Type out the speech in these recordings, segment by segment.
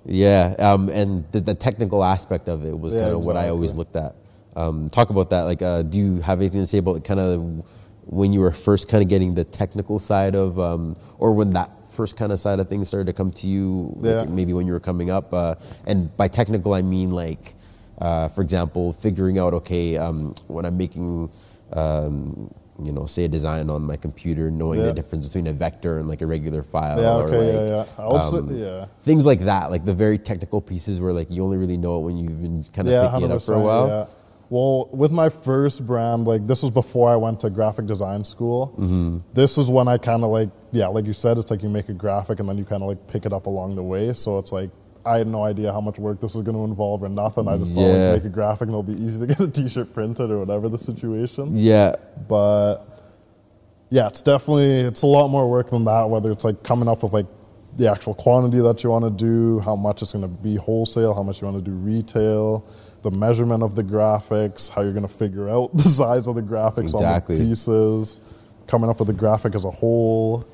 Yeah, and the technical aspect of it was kind of what I always looked at. Talk about that. Like, do you have anything to say about kind of when you were first kind of getting the technical side of, or when that first kind of side of things started to come to you, like maybe when you were coming up? And by technical, I mean like, for example, figuring out, okay, when I'm making, you know, say a design on my computer, knowing the difference between a vector and like a regular file, things like that, like the very technical pieces where like you only really know it when you've been kind of picking it up for a while. Yeah. Well, with my first brand, like this was before I went to graphic design school. This is when I kind of like, like you said, it's like you make a graphic and then you kind of like pick it up along the way. So it's like, I had no idea how much work this was going to involve or nothing. I just thought like make a graphic and it'll be easy to get a t-shirt printed or whatever the situation. Yeah. But yeah, it's a lot more work than that, whether it's like coming up with like the actual quantity that you want to do, how much it's going to be wholesale, how much you want to do retail, the measurement of the graphics, how you're going to figure out the size of the graphics on the pieces, coming up with the graphic as a whole,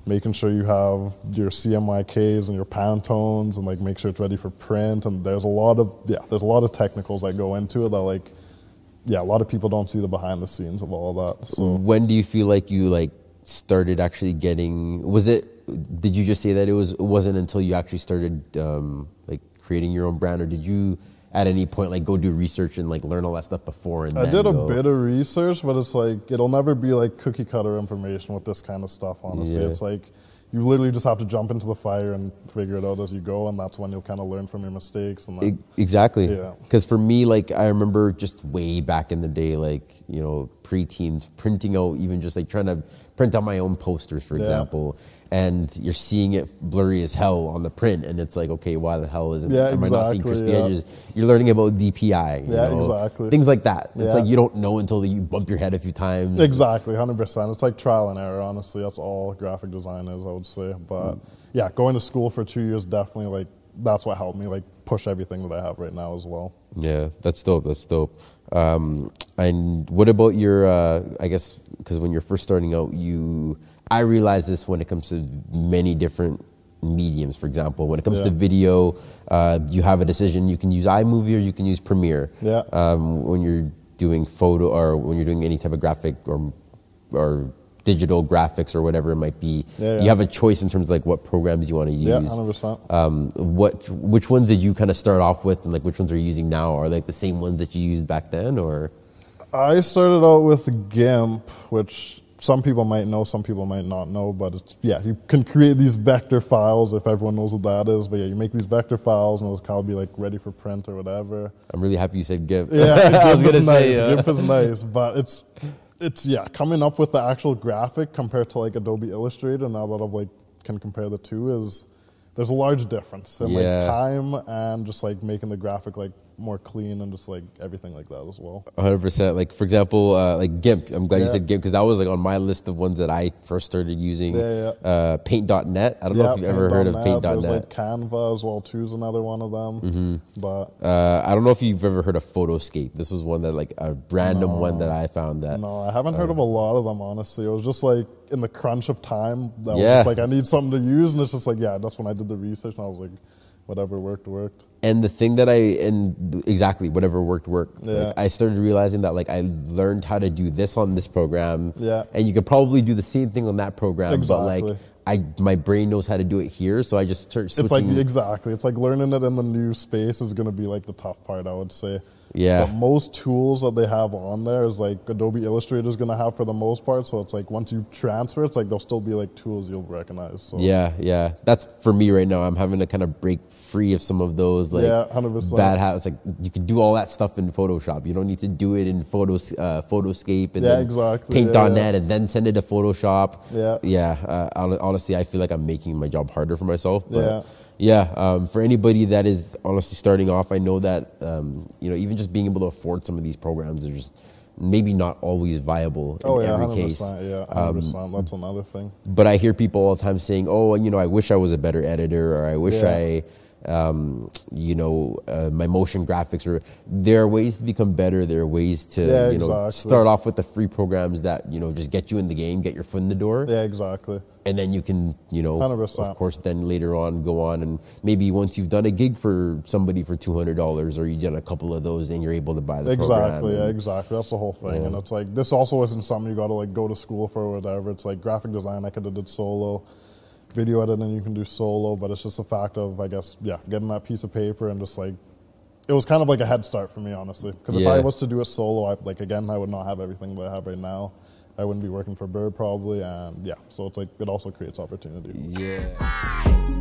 making sure you have your CMYKs and your Pantones and like make sure it's ready for print. And there's a lot of technicals that go into it that like, a lot of people don't see the behind the scenes of all of that. So when do you feel like you like started actually getting, did you just say that it wasn't until you actually started like creating your own brand, or did you at any point like go do research and like learn all that stuff before? And I did a bit of research, but it's like, it'll never be like cookie cutter information with this kind of stuff, honestly. It's like, you literally just have to jump into the fire and figure it out as you go, and that's when you'll kind of learn from your mistakes. And then, exactly. Because for me, like, I remember just way back in the day, like, you know, pre-teens, printing out, even just like trying to print out my own posters, for example, and you're seeing it blurry as hell on the print, and it's like, okay, why the hell isn't am I not seeing crispy edges? You're learning about DPI, you know? Things like that. It's like you don't know until you bump your head a few times. 100%. It's like trial and error, honestly. That's all graphic design is, I would say. But yeah, going to school for 2 years definitely, like, that's what helped me like push everything that I have right now as well. Yeah, that's dope. That's dope. And what about your, I guess, because when you're first starting out, I realize this when it comes to many different mediums. For example, when it comes to video, you have a decision. You can use iMovie or you can use Premiere. When you're doing photo or when you're doing any type of graphic or digital graphics or whatever it might be, you have a choice in terms of like what programs you want to use. 100%. Which ones did you kind of start off with, and like which ones are you using now? Are like the same ones that you used back then, or? I started out with GIMP, which some people might know, some people might not know, but it's, you can create these vector files if everyone knows what that is. But you make these vector files and it'll kind of be like ready for print or whatever. I'm really happy you said GIMP. I was going to say GIMP is nice, but it's coming up with the actual graphic compared to like Adobe Illustrator. Now that I've like can compare the two, there's a large difference in like time and just like making the graphic like more clean and just like everything like that as well. 100%. Like for example, like GIMP. I'm glad you said GIMP because that was like on my list of ones that I first started using. Paint.net. I don't know if you've ever heard of Paint.net. There's like Canva as well too is another one of them. But I don't know if you've ever heard of Photoscape. This was one that like a random one that I found that. No, I haven't heard of a lot of them, honestly. It was just like in the crunch of time that was just like I need something to use, and it's just like that's when I did the research and I was like, whatever worked. And the thing that exactly whatever worked. Like, I started realizing that like I learned how to do this on this program, and you could probably do the same thing on that program, but like my brain knows how to do it here, so I just start switching. It's like it's like learning it in the new space is going to be like the tough part, I would say. But most tools that they have on there is like Adobe Illustrator is going to have for the most part. So it's like once you transfer, it's like there'll still be like tools you'll recognize. So. That's for me right now. I'm having to kind of break free of some of those like 100%. bad habits. Like you can do all that stuff in Photoshop. You don't need to do it in Photoscape and then Paint.net and then send it to Photoshop. Honestly, I feel like I'm making my job harder for myself. But for anybody that is honestly starting off, I know that even just being able to afford some of these programs is just maybe not always viable in every 100%, case. 100%. That's another thing. But I hear people all the time saying, "Oh, I wish I was a better editor," or "I wish I you know, my motion graphics, or there are ways to become better. There are ways to, you know, start off with the free programs that, you know, just get you in the game, get your foot in the door. Yeah, exactly. And then you can, you know, 100%. of course, then later on go on, and maybe once you've done a gig for somebody for $200, or you've done a couple of those, then you're able to buy the program. Exactly, yeah, exactly. That's the whole thing. And it's like, this also isn't something you got to like go to school for or whatever. It's like graphic design, I could have did solo. Video editing, you can do solo, but it's just a fact of, I guess, yeah, getting that piece of paper and just like, it was kind of like a head start for me, honestly. Because if I was to do it solo, I would not have everything that I have right now. I wouldn't be working for Burb probably, and yeah, so it's like, it also creates opportunity. Yeah.